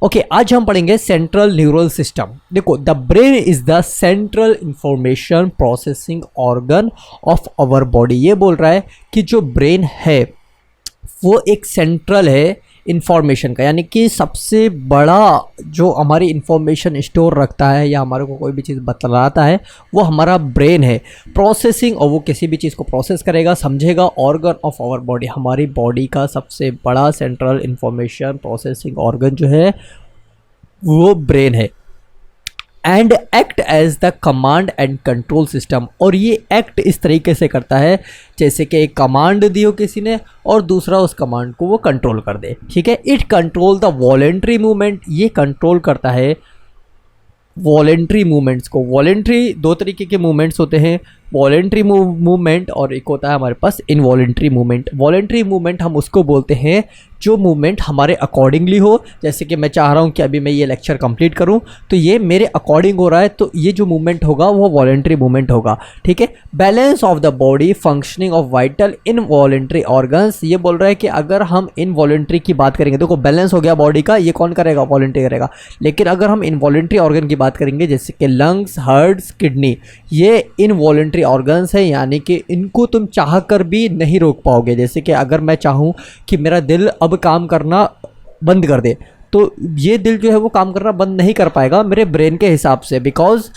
Okay आज हम पढ़ेंगे सेंट्रल न्यूरल सिस्टम। देखो, the brain is the central information processing organ of our body. ये बोल रहा है कि जो ब्रेन है वो एक सेंट्रल है इंफॉर्मेशन का, यानी कि सबसे बड़ा जो हमारी इंफॉर्मेशन स्टोर रखता है या हमारे को कोई भी चीज़ बतलाता है वो हमारा ब्रेन है। प्रोसेसिंग, और वो किसी भी चीज़ को प्रोसेस करेगा, समझेगा। ऑर्गन ऑफ आवर बॉडी, हमारी बॉडी का सबसे बड़ा सेंट्रल इंफॉर्मेशन प्रोसेसिंग ऑर्गन जो है वो ब्रेन है। And act as the command and control system, और ये एक्ट इस तरीके से करता है जैसे कि एक कमांड दी हो किसी ने और दूसरा उस कमांड को वो कंट्रोल कर दे। ठीक है, it control the voluntary movement, ये कंट्रोल करता है वॉलेंट्री मूवमेंट्स को। वॉलेंट्री दो तरीके के मूवमेंट्स होते हैं, वॉलेंट्री मूवमेंट और एक होता है हमारे पास इनवॉलेंट्री मूवमेंट। वॉलेंट्री मूवमेंट हम उसको बोलते हैं जो मूवमेंट हमारे अकॉर्डिंगली हो, जैसे कि मैं चाह रहा हूँ कि अभी मैं ये लेक्चर कंप्लीट करूँ तो ये मेरे अकॉर्डिंग हो रहा है, तो ये जो मूवमेंट होगा वो वॉलेंट्री मूवमेंट होगा। ठीक है, balance of the body, functioning of vital involuntary organs. ये बोल रहा है कि अगर हम इनवॉलेंट्री की बात करेंगे, देखो बैलेंस हो गया बॉडी का, ये कौन करेगा? वॉलेंट्री करेगा। लेकिन अगर हम इनवॉलेंट्री ऑर्गन की बात करेंगे जैसे कि लंग्स, हार्ट्स, किडनी, ये इनवॉलेंट्री ऑर्गन्स है, यानी कि इनको तुम चाह कर भी नहीं रोक पाओगे। जैसे कि अगर मैं चाहूँ कि मेरा दिल अब काम करना बंद कर दे तो ये दिल जो है वो काम करना बंद नहीं कर पाएगा मेरे ब्रेन के हिसाब से। बिकॉज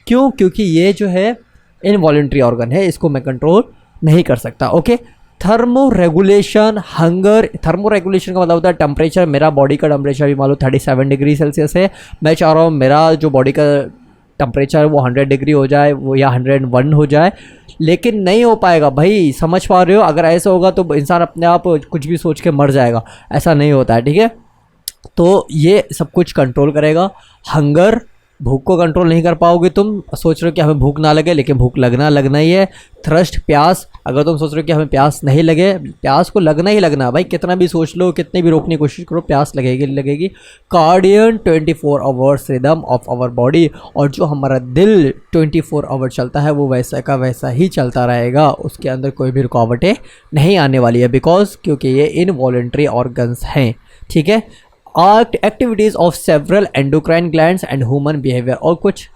क्योंकि ये जो है इनवॉलेंट्री ऑर्गन है, इसको मैं कंट्रोल नहीं कर सकता। Okay, thermo regulation, hunger. Thermo regulation का मतलब होता है टेम्परेचर। मेरा बॉडी का टेम्परेचर भी मान लो 37 डिग्री सेल्सियस है, मैं चाह रहा हूँ मेरा जो बॉडी का टेम्परेचर वो 100 डिग्री हो जाए, वो या 101 हो जाए, लेकिन नहीं हो पाएगा भाई। समझ पा रहे हो? अगर ऐसा होगा तो इंसान अपने आप कुछ भी सोच के मर जाएगा, ऐसा नहीं होता है। ठीक है, तो ये सब कुछ कंट्रोल करेगा। हंगर, भूख को कंट्रोल नहीं कर पाओगे तुम। सोच रहे हो कि हमें भूख ना लगे, लेकिन भूख लगना ही है। थ्रस्ट, प्यास, अगर तुम सोच रहे हो कि हमें प्यास नहीं लगे, प्यास को लगना ही लगना भाई, कितना भी सोच लो, कितनी भी रोकने की कोशिश करो, प्यास लगेगी। Circadian, 24 hours rhythm of our body, और जो हमारा दिल 24 आवर चलता है वो वैसा का वैसा ही चलता रहेगा, उसके अंदर कोई भी रुकावटें नहीं आने वाली है। बिकॉज क्योंकि ये इनवॉलेंट्री ऑर्गन्स हैं। ठीक है, activities of several endocrine glands and human behaviour, और कुछ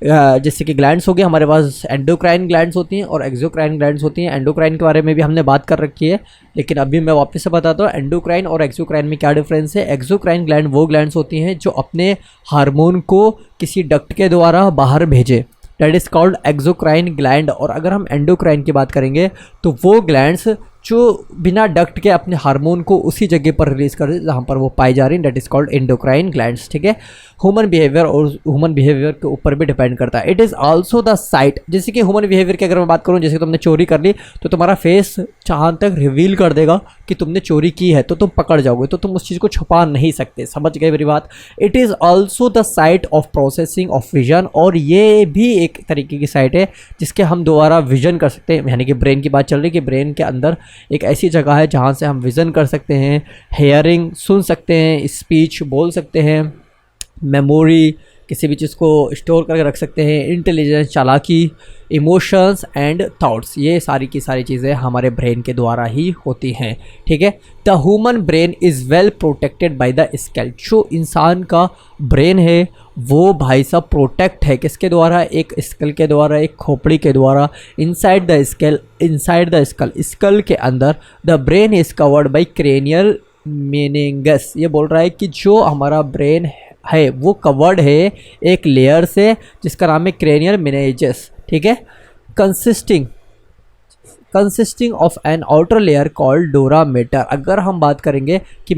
जैसे कि ग्लैंड्स हो गए हमारे पास, एंडोक्राइन ग्लैंड्स होती हैं और एक्सोक्राइन ग्लैंड्स होती हैं। एंडोक्राइन के बारे में भी हमने बात कर रखी है, लेकिन अभी मैं वापस से बताता हूँ एंडोक्राइन और एक्सोक्राइन में क्या डिफरेंस है। एक्सोक्राइन ग्लैंड वो ग्लैंड्स होती हैं जो अपने हार्मोन को किसी डक्ट के द्वारा बाहर भेजे, that is called exocrine gland. और अगर हम एंडोक्राइन की बात करेंगे तो वो ग्लैंड्स जो बिना डक्ट के अपने हार्मोन को उसी जगह पर रिलीज कर दे जहाँ पर वो पाई जा रही है, that is called endocrine glands. ठीक है, ह्यूमन बिहेवियर, और ह्यूमन बिहेवियर के ऊपर भी डिपेंड करता है। It is also the site, जैसे कि ह्यूमन बिहेवियर की अगर मैं बात करूँ, जैसे तुमने चोरी कर ली तो तुम्हारा फेस जहाँ तक रिवील कर देगा कि तुमने चोरी की है, तो तुम पकड़ जाओगे, तो तुम उस चीज़ को छुपा नहीं सकते। समझ गए मेरी बात? It is also the site of processing of vision, और ये भी एक तरीके की साइट है जिसके हम दोबारा विजन कर सकते हैं। यानी कि ब्रेन की बात चल रही है कि ब्रेन के अंदर एक ऐसी जगह है जहाँ से हम विज़न कर सकते हैं, हेयरिंग सुन सकते हैं, स्पीच बोल सकते हैं, मेमोरी किसी भी चीज़ को स्टोर करके रख सकते हैं, इंटेलिजेंस, चालाकी, इमोशंस एंड थॉट्स, ये सारी की सारी चीज़ें हमारे ब्रेन के द्वारा ही होती हैं। ठीक है, the human brain is well protected by the skull. जो इंसान का ब्रेन है वो भाई साहब प्रोटेक्ट है किसके द्वारा? एक स्कल के द्वारा, एक खोपड़ी के द्वारा। इनसाइड द स्कल, स्कल के अंदर the brain is covered by cranial meninges. ये बोल रहा है कि जो हमारा ब्रेन है वो कवर्ड है एक लेयर से जिसका नाम है क्रेनियल मेनिंजेस। ठीक है, consisting of an outer layer called dura matter. अगर हम बात करेंगे कि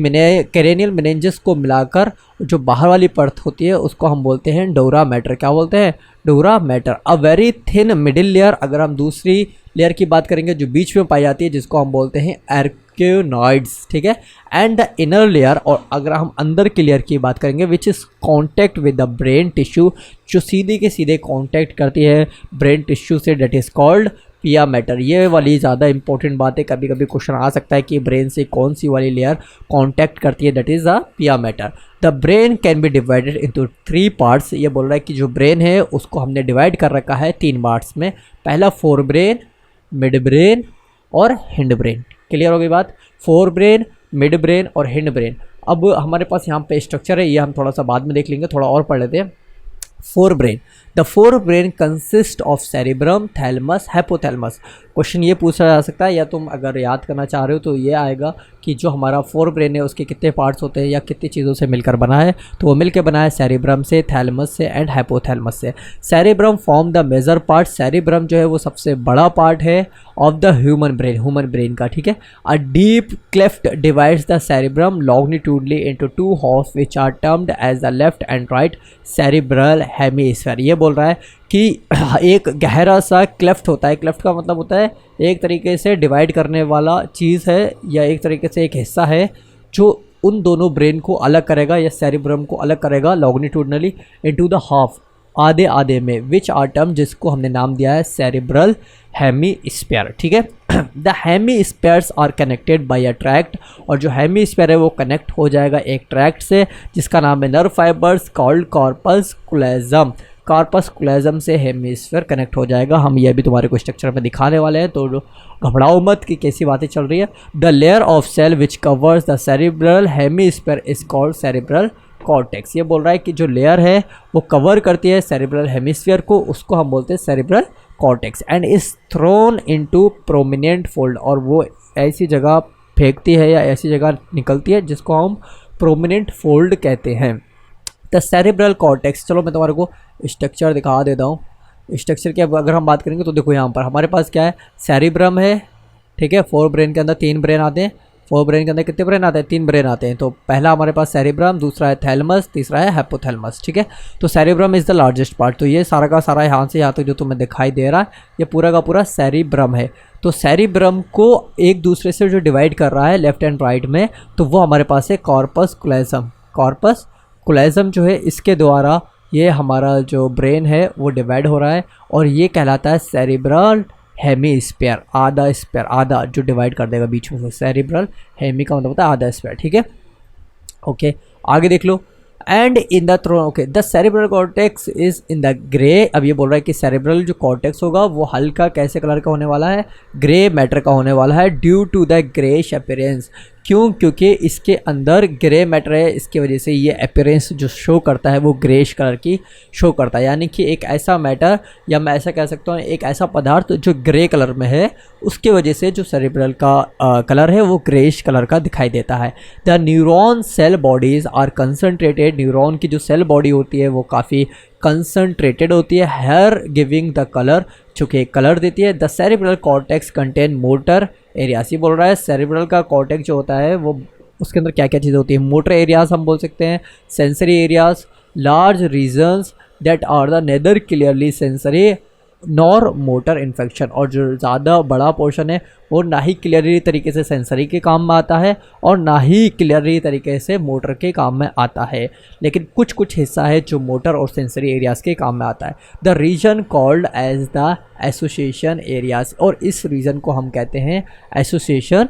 क्रेनियल मेनिंजेस को मिलाकर जो बाहर वाली परत होती है उसको हम बोलते हैं डोरा मैटर। क्या बोलते हैं? डोरा matter. A very thin middle layer, अगर हम दूसरी लेयर की बात करेंगे जो बीच में पाई जाती है जिसको हम बोलते हैं आर्कियोनॉइड्स। ठीक है, एंड द इनर लेयर, और अगर हम अंदर की लेयर की बात करेंगे which is contact with the brain tissue, जो सीधे के सीधे कॉन्टैक्ट करती है ब्रेन टिश्यू से, डेट इज़ कॉल्ड पिया मैटर। ये वाली ज़्यादा इंपॉर्टेंट बात है, कभी कभी क्वेश्चन आ सकता है कि ब्रेन से कौन सी वाली लेयर कॉन्टैक्ट करती है, दैट इज़ द पिया matter. The brain can be divided into 3 parts. ये बोल रहा है कि जो ब्रेन है उसको हमने डिवाइड कर रखा है 3 पार्ट्स में। पहला फोर ब्रेन, मिड ब्रेन और हिंड ब्रेन। क्लियर हो गई बात? फोर ब्रेन, मिड ब्रेन और हिंड ब्रेन। अब हमारे पास यहाँ पे स्ट्रक्चर है, ये हम थोड़ा सा बाद में देख लेंगे, थोड़ा और पढ़ लेते हैं। Forebrain, the forebrain consist of cerebrum, thalamus, hypothalamus. Question ये पूछा जा सकता है, या तुम अगर याद करना चाह रहे हो तो ये आएगा कि जो हमारा फोरब्रेन है उसके कितने पार्ट्स होते हैं या कितनी चीज़ों से मिलकर बना है, तो वो मिलकर बना है सेरिब्रम से, थैलमस से एंड हाइपोथैलमस से। Cerebrum form the major part, cerebrum जो है वो सबसे बड़ा पार्ट है ऑफ द ह्यूमन ब्रेन का, ठीक है। A deep cleft divides the cerebrum longitudinally into two halves which are termed as the left and right cerebral hemisphere. ये बोल रहा है कि एक गहरा सा क्लेफ्ट होता है, क्लेफ्ट का मतलब होता है एक तरीके से डिवाइड करने वाला चीज़ है, या एक तरीके से एक हिस्सा है जो उन दोनों ब्रेन को अलग करेगा या सेरिब्रम को अलग करेगा लॉन्गिट्यूडनली इनटू द हाफ, आधे आधे में, विच आर टर्म, जिसको हमने नाम दिया है सेरिब्रल हेमिस्फीयर, ठीक है। The hemispheres are connected by a tract, और जो हेमिस्फीयर है वो कनेक्ट हो जाएगा एक ट्रैक्ट से जिसका नाम है nerve fibres called corpus callosum. Corpus callosum से हेमिस्फीयर कनेक्ट हो जाएगा। हम ये भी तुम्हारे को स्ट्रक्चर में दिखाने वाले हैं, तो घबराओ मत कि कैसी बातें चल रही है। The layer of cell which covers the cerebral hemisphere is called cerebral cortex. ये बोल रहा है कि जो लेयर है वो कवर करती है सेरिब्रल हेमिस्फीयर को, उसको हम बोलते हैं cerebral cortex, and is throne into prominent fold, और वो ऐसी जगह फेंकती है या ऐसी जगह निकलती है जिसको हम प्रोमिनेंट फोल्ड कहते हैं। द सेरिब्रल कॉर्टेक्स, चलो मैं तुम्हारे को स्ट्रक्चर दिखा देता हूँ। स्ट्रक्चर की अगर हम बात करेंगे तो देखो यहाँ पर हमारे पास क्या है, सेरिब्रम है, ठीक है। फोर ब्रेन के अंदर 3 ब्रेन आते हैं, फोर ब्रेन के अंदर कितने ब्रेन आते हैं, 3 ब्रेन आते हैं। तो पहला हमारे पास सेरिब्रम, दूसरा है थैलमस, तीसरा है हाइपोथैलमस, ठीक है। तो cerebrum is the largest part, तो ये सारा का सारा यहाँ से यहाँ तक जो तुम्हें दिखाई दे रहा है ये पूरा का पूरा सेरिब्रम है। तो सेरिब्रम को एक दूसरे से जो डिवाइड कर रहा है लेफ्ट एंड राइट में, तो वो हमारे पास है कॉर्पस क्लोजम। कॉर्पस क्लोजम जो है इसके द्वारा ये हमारा जो ब्रेन है वो डिवाइड हो रहा है, और ये कहलाता है सेरिब्रल हेमिस्फीयर, आधा स्फीयर, आधा जो डिवाइड कर देगा बीच में। सेरिब्रल हेमी का मतलब होता है आधा स्फीयर, ठीक है। ओके, आगे देख लो। And in the throne, okay, the cerebral cortex is in the grey. अब ये बोल रहा है कि सेरिब्रल जो कॉर्टेक्स होगा वो हल्का कैसे कलर का होने वाला है, ग्रे मैटर का होने वाला है, due to the greyish appearance. क्यों? क्योंकि इसके अंदर ग्रे मैटर है, इसकी वजह से ये अपीयरेंस जो शो करता है वो ग्रेश कलर की शो करता है, यानी कि एक ऐसा मैटर, या मैं ऐसा कह सकता हूँ एक ऐसा पदार्थ जो ग्रे कलर में है, उसके वजह से जो सेरिब्रल का कलर है वो ग्रेश कलर का दिखाई देता है। The neuron cell bodies are concentrated, neuron की जो सेल बॉडी होती है वो काफ़ी कंसनट्रेटेड होती है, हेयर गिविंग द कलर, चूँकि कलर देती है। The cerebral cortex contain motor areas. ये बोल रहा है सेरिब्रल का कॉर्टेक्स जो होता है वो उसके अंदर क्या क्या चीज़ें होती है, मोटर एरियाज हम बोल सकते हैं, sensory areas, large regions that are the neither clearly sensory nor motor infection, और जो ज़्यादा बड़ा पोर्शन है वो ना ही क्लियरली तरीके से सेंसरी के काम में आता है और ना ही क्लियरली तरीके से मोटर के काम में आता है, लेकिन कुछ कुछ हिस्सा है जो मोटर और सेंसरी एरियाज़ के काम में आता है। The region called as the association areas, और इस रीजन को हम कहते हैं एसोसिएशन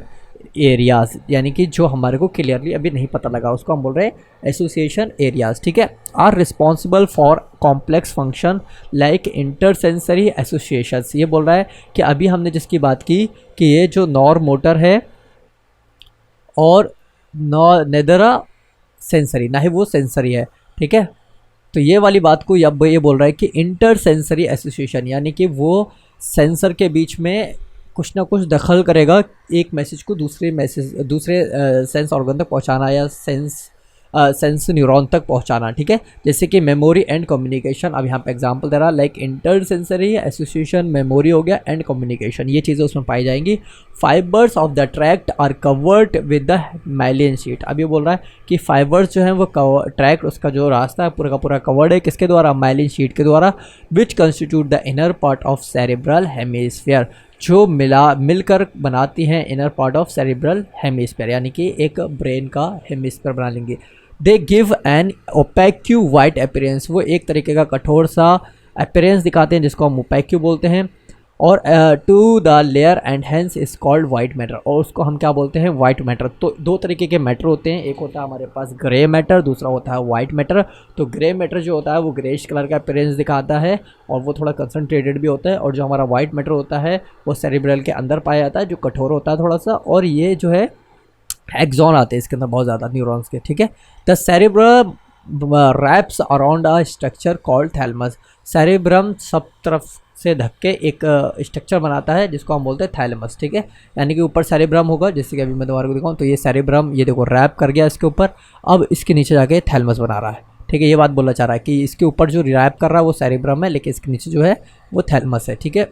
एरियाज, यानी कि जो हमारे को क्लियरली अभी नहीं पता लगा उसको हम बोल रहे हैं एसोसिएशन एरियाज, ठीक है। Are responsible for complex function like intersensory associations. ये बोल रहा है कि अभी हमने जिसकी बात की कि ये जो नॉर मोटर है और नेदरा सेंसरी, ना ही वो सेंसरी है, ठीक है। तो ये वाली बात को अब ये बोल रहा है कि इंटरसेंसरी एसोसिएशन, यानी कि वो सेंसर के बीच में कुछ ना कुछ दखल करेगा, एक मैसेज को दूसरे सेंस ऑर्गन तक पहुंचाना या सेंस न्यूरॉन तक पहुंचाना, ठीक है। जैसे कि मेमोरी एंड कम्युनिकेशन, अब यहाँ पे एग्जांपल दे रहा लाइक इंटरसेंसरी एसोसिएशन, मेमोरी हो गया एंड कम्युनिकेशन, ये चीज़ें उसमें पाई जाएंगी। Fibres of the tract are covered with the myelin sheath. अब ये बोल रहा है कि फाइबर्स जो हैं वो ट्रैक्ट, उसका जो रास्ता है पूरा का पूरा कवर्ड है, किसके द्वारा, माइलिन शीट के द्वारा, which constitute the inner part of cerebral hemisphere, जो मिलकर बनाती हैं inner part of cerebral hemisphere, यानी कि एक ब्रेन का हेमिस्फीयर बना लेंगे। They give an opaque white appearance, वो एक तरीके का कठोर सा अपीयरेंस दिखाते हैं जिसको हम ओपेक्यू बोलते हैं, और to the layer and hence is called white matter, और उसको हम क्या बोलते हैं, वाइट मैटर। तो 2 तरीके के मैटर होते हैं, एक होता है हमारे पास ग्रे मैटर, दूसरा होता है वाइट मैटर। तो ग्रे मैटर जो होता है वो ग्रेश कलर का अपीयरेंस दिखाता है और वो थोड़ा कंसनट्रेटेड भी होता है, और जो हमारा वाइट मैटर होता है वो सेरिब्रल के अंदर पाया जाता है, जो कठोर होता है थोड़ा सा, और ये जो है एक्सॉन आते हैं इसके अंदर बहुत ज़्यादा न्यूरॉन्स के, ठीक है। The cerebrum wraps around a structure called thalamus. Cerebrum सब तरफ से ढक के एक स्ट्रक्चर बनाता है जिसको हम बोलते हैं थैलमस, ठीक है। यानी कि ऊपर सेरेब्रम होगा, जैसे कि अभी मैं तुम्हारे को दिखाऊँ तो ये सेरेब्रम, ये देखो रैप कर गया इसके ऊपर, अब इसके नीचे जाके थैलमस बना रहा है, ठीक है। ये बात बोलना चाह रहा है कि इसके ऊपर जो रैप कर रहा है वो सेरेब्रम है, लेकिन इसके नीचे जो है वो थैलमस है, ठीक है।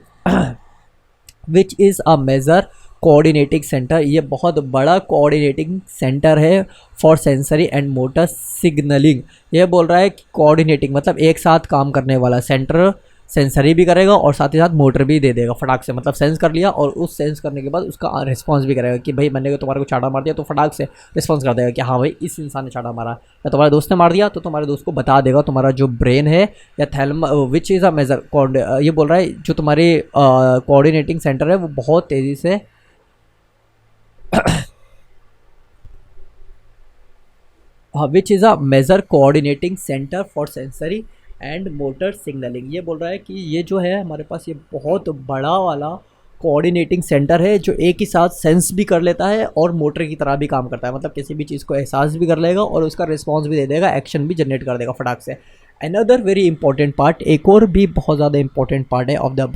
Which is a major coordinating centre, ये बहुत बड़ा कोऑर्डिनेटिंग सेंटर है for sensory and motor signalling. ये बोल रहा है कि कोऑर्डिनेटिंग मतलब एक साथ काम करने वाला सेंटर, सेंसरी भी करेगा और साथ ही साथ मोटर भी दे देगा फटाक से, मतलब सेंस कर लिया और उस सेंस करने के बाद उसका रिस्पांस भी करेगा कि भाई मैंने तुम्हारे को चाटा मार दिया तो फटाक से रिस्पांस कर देगा कि हाँ भाई इस इंसान ने चाटा मारा, या तुम्हारे दोस्त ने मार दिया तो तुम्हारे दोस्त को बता देगा। तुम्हारा जो ब्रेन है या थैलम विच इज़ अ मेजर, ये बोल रहा है जो तुम्हारे कोऑर्डिनेटिंग सेंटर है वो बहुत तेज़ी से which is a major coordinating centre for sensory and motor signalling. ये बोल रहा है कि ये जो है हमारे पास ये बहुत बड़ा वाला कोऑर्डिनेटिंग सेंटर है जो एक ही साथ सेंस भी कर लेता है और मोटर की तरह भी काम करता है, मतलब किसी भी चीज़ को एहसास भी कर लेगा और उसका रिस्पॉन्स भी दे देगा, एक्शन भी जनरेट कर देगा फटाक से। अनदर वेरी इंपॉर्टेंट पार्ट, एक और भी बहुत ज़्यादा इंपॉर्टेंट पार्ट है ऑफ द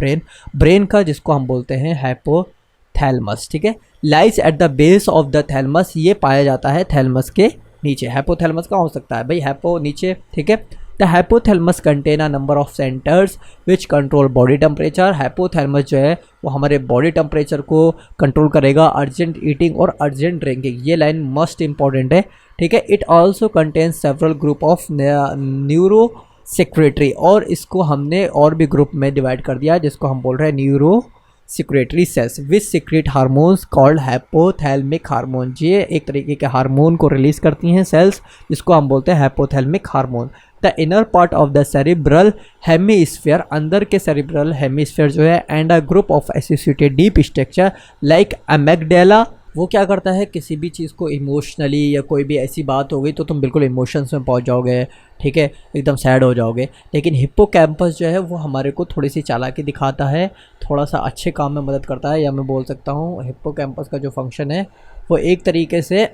ब्रेन का, जिसको हम बोलते हैं हाइपोथैलेमस, ठीक है। Lies at the base of the thalamus, ये पाया जाता है थैलमस के नीचे। हाइपोथैलेमस कहाँ हो सकता है भाई, हाइपो नीचे, ठीक है। The hypothalamus contain a number of centres which control body temperature. Hypothalamus जो है वो हमारे बॉडी टेम्परेचर को कंट्रोल करेगा, अर्जेंट ईटिंग और अर्जेंट ड्रिंकिंग। ये लाइन मस्ट इंपॉर्टेंट है, ठीक है। It also contains several group of neuro secretary, और इसको हमने और भी ग्रुप में डिवाइड कर दिया जिसको हम बोल रहे हैं neuro secretory cells which secrete hormones called hypothalamic hormone. ये एक तरीके के हार्मोन को रिलीज करती हैं सेल्स जिसको हम बोलते हैं hypothalamic hormone. The inner part of the cerebral hemisphere, अंदर के सेरिब्रल हेमीस्फीयर जो है, and a group of associated deep structure like amygdala, वो क्या करता है किसी भी चीज़ को इमोशनली या कोई भी ऐसी बात हो गई तो तुम बिल्कुल इमोशंस में पहुंच जाओगे, ठीक है, एकदम सैड हो जाओगे। लेकिन हिप्पोकैम्पस जो है वो हमारे को थोड़ी सी चालाकी दिखाता है, थोड़ा सा अच्छे काम में मदद करता है, या मैं बोल सकता हूँ हिप्पोकैम्पस का जो फंक्शन है वो एक तरीके से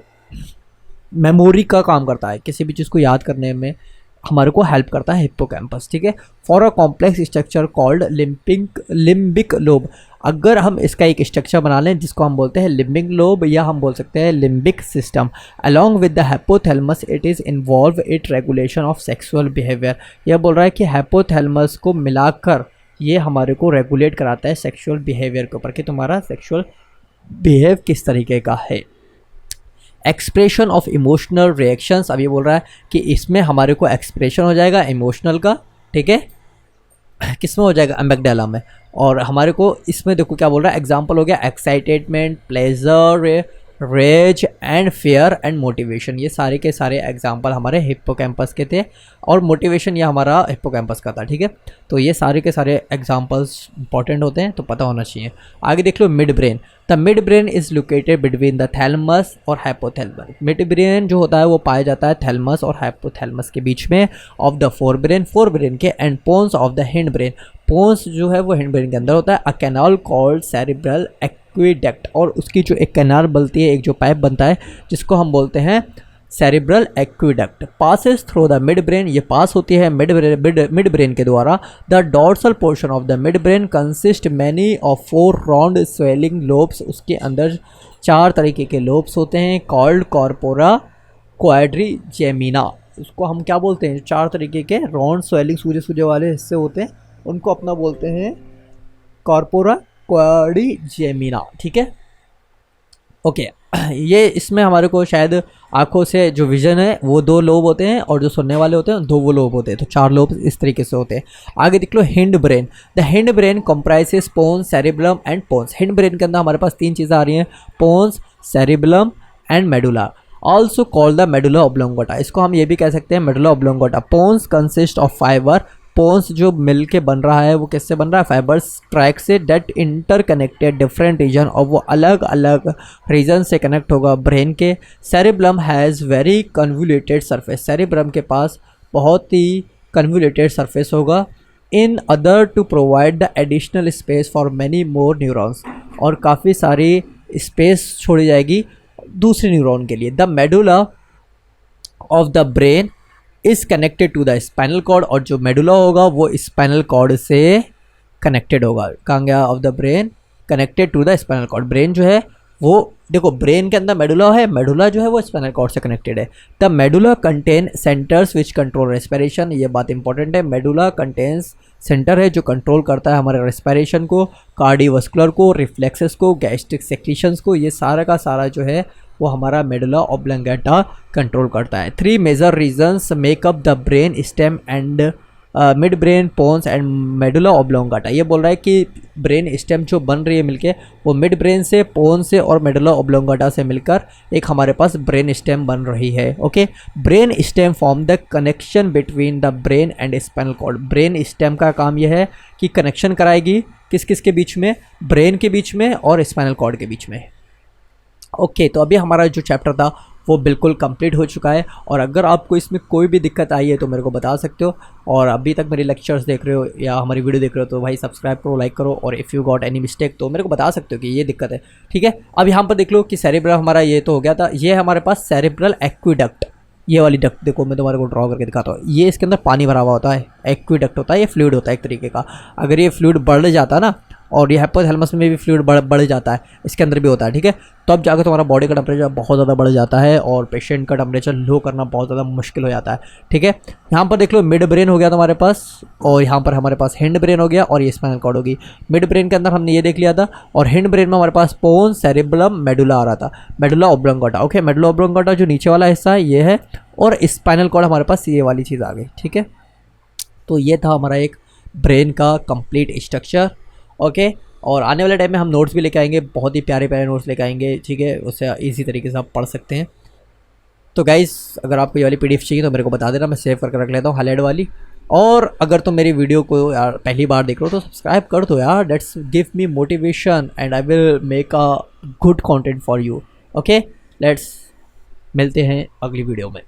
मेमोरी का काम करता है, किसी भी चीज़ को याद करने में हमारे को हेल्प करता है हिप्पोकैम्पस, ठीक है। For a complex structure called limbic lobe, अगर हम इसका एक स्ट्रक्चर बना लें जिसको हम बोलते हैं लिम्बिक लोब या हम बोल सकते हैं limbic system, along with the hypothalamus it is involve it regulation of sexual behaviour. यह बोल रहा है कि हाइपोथैलेमस को मिलाकर ये हमारे को रेगुलेट कराता है सेक्सुअल बिहेवियर के ऊपर कि तुम्हारा सेक्सुअल बिहेव किस तरीके का है। एक्सप्रेशन ऑफ इमोशनल रिएक्शंस, अब ये बोल रहा है कि इसमें हमारे को एक्सप्रेशन हो जाएगा इमोशनल का, ठीक है, किस में हो जाएगा अमेगडाला में, और हमारे को इसमें देखो क्या बोल रहा है, एग्जांपल हो गया excitement, pleasure, rage and fear and motivation. ये सारे के सारे एग्जांपल हमारे हिप्पोकैम्पस के थे और मोटिवेशन ये हमारा हिप्पोकैम्पस का था, ठीक है। तो ये सारे के सारे एग्जांपल्स इंपॉर्टेंट होते हैं तो पता होना चाहिए। आगे देख लो mid brain. The mid brain is located between the thalamus और हाइपोथैलेमस। मिड ब्रेन जो होता है वो पाया जाता है थैलमस और हाइपोथैलेमस के बीच में, ऑफ द फोर ब्रेन के, and pons of the hind brain. Pons जो है वो हिंड ब्रेन के अंदर होता है। A canal called cerebral aqueduct, और उसकी जो एक कैनाल बनती है, एक जो पाइप बनता है जिसको हम बोलते हैं cerebral aqueduct, passes through the mid brain, ये पास होती है मिड ब्रेन के द्वारा। The dorsal portion of the mid brain consist many of 4 round swelling lobes, उसके अंदर 4 तरीके के लोब्स होते हैं, कॉल्ड कॉर्पोरा क्वाड्रिजेमिना। उसको हम क्या बोलते हैं, 4 तरीके के राउंड स्वेलिंग सूजे वाले हिस्से होते हैं उनको अपना बोलते हैं कॉर्पोरा क्वाड्रिजेमिना, ठीक है। ओके ये इसमें हमारे को शायद आंखों से जो विजन है वो 2 लोब होते हैं और जो सुनने वाले होते हैं 2 वो लोब होते हैं, तो 4 लोब इस तरीके से होते हैं। आगे देख लो hind brain. The hind brain comprises pons, cerebrum and pons. Hind brain के अंदर हमारे पास 3 चीज़ें आ रही हैं, pons, cerebrum and medulla, also called the medulla oblongata. इसको हम ये भी कह सकते हैं medulla oblongata. Pons consist of fibre, pons जो मिल के बन रहा है वो किससे बन रहा है, फाइबर्स ट्रैक से, डेट इंटरकनेक्टेड डिफरेंट रीजन, और वो अलग अलग रीजन से कनेक्ट होगा ब्रेन के। Cerebrum has very convoluted surface, cerebrum के पास बहुत ही कन्वोल्यूटेड सरफेस होगा। In order to provide the additional space for many more neurons, और काफ़ी सारी स्पेस छोड़ी जाएगी दूसरे न्यूरॉन के लिए the medulla of the brain is connected to the spinal cord, और जो मेडुला होगा वो स्पाइनल कॉर्ड से कनेक्टेड होगा। कहाँ गया? Of the brain connected to the spinal cord. Brain जो है वो देखो ब्रेन के अंदर मेडुला है, मेडुला जो है वो स्पाइनल कॉर्ड से कनेक्टेड है। The medulla contain centres which control respiration, ये बात इंपॉर्टेंट है। मेडुला कंटेन्स सेंटर है जो कंट्रोल करता है हमारे रेस्पिरेशन को, कार्डियोवास्कुलर को, रिफ्लेक्सेस को, गैस्ट्रिक सेक्रीशंस को, ये सारा का सारा जो है वो हमारा मेडुला ऑब्लोंगेटा कंट्रोल करता है। 3 major regions make up the brain stem and mid brain pons and medulla oblongata. ये बोल रहा है कि ब्रेन स्टेम जो बन रही है मिलके वो मिड ब्रेन से, पोन से और मेडुला ऑब्लोंगाटा से मिलकर एक हमारे पास ब्रेन स्टेम बन रही है। Okay, brain stem form the connection between the brain and spinal cord. Brain stem का काम यह है कि कनेक्शन कराएगी किस किस के बीच में? ब्रेन के बीच में और स्पाइनल कॉर्ड के बीच में। ओके, तो अभी हमारा जो चैप्टर था वो बिल्कुल कंप्लीट हो चुका है, और अगर आपको इसमें कोई भी दिक्कत आई है तो मेरे को बता सकते हो। और अभी तक मेरे लेक्चर्स देख रहे हो या हमारी वीडियो देख रहे हो तो भाई सब्सक्राइब करो, लाइक करो, और if you got any mistake तो मेरे को बता सकते हो कि ये दिक्कत है। ठीक है, अब यहाँ पर देख लो कि सेरेब्रल हमारा ये तो हो गया था। ये हमारे पास सेरेब्रल एक्विडक्ट, ये वाली डक्ट देखो मैं तुम्हारे को ड्रॉ करके दिखाता हूँ। ये इसके अंदर पानी भरा हुआ होता है, एक्विडक्ट होता है, ये फ्लूइड होता है एक तरीके का। अगर ये फ्लूइड बढ़ जाता है ना, और ये हाइपोथैलेमस में भी फ्लूइड बढ़ जाता है, इसके अंदर भी होता है। ठीक है, तो अब जाकर तुम्हारा बॉडी का टेम्परेचर बहुत ज़्यादा बढ़ जाता है और पेशेंट का टेम्परेचर लो करना बहुत ज़्यादा मुश्किल हो जाता है। ठीक है, यहाँ पर देख लो मिड ब्रेन हो गया तुम्हारे पास, और यहाँ पर हमारे पास हिंड ब्रेन हो गया, और ये स्पाइनल कॉर्ड होगी। मिड ब्रेन के अंदर हमने ये देख लिया था, और हिंड ब्रेन में हमारे पास पोन, सेरेब्रम, मेडुला आ रहा था, medulla oblongata. Okay, medulla oblongata जो नीचे वाला हिस्सा है ये है, और स्पाइनल कॉर्ड हमारे पास ये वाली चीज़ आ गई। ठीक है, तो ये था हमारा एक ब्रेन का कंप्लीट स्ट्रक्चर। ओके, और आने वाले टाइम में हम नोट्स भी लेके आएंगे, बहुत ही प्यारे प्यारे नोट्स लेके आएंगे। ठीक है, उससे इजी तरीके से आप पढ़ सकते हैं। तो गाइस, अगर आपको ये वाली पीडीएफ चाहिए तो मेरे को बता देना, मैं सेव करके रख लेता हूँ हाईलाइट वाली। और अगर तुम मेरी वीडियो को यार पहली बार देख रहे हो तो सब्सक्राइब कर दो यार, that's give me motivation and I will make a good content for you. Okay, let's मिलते हैं अगली वीडियो में।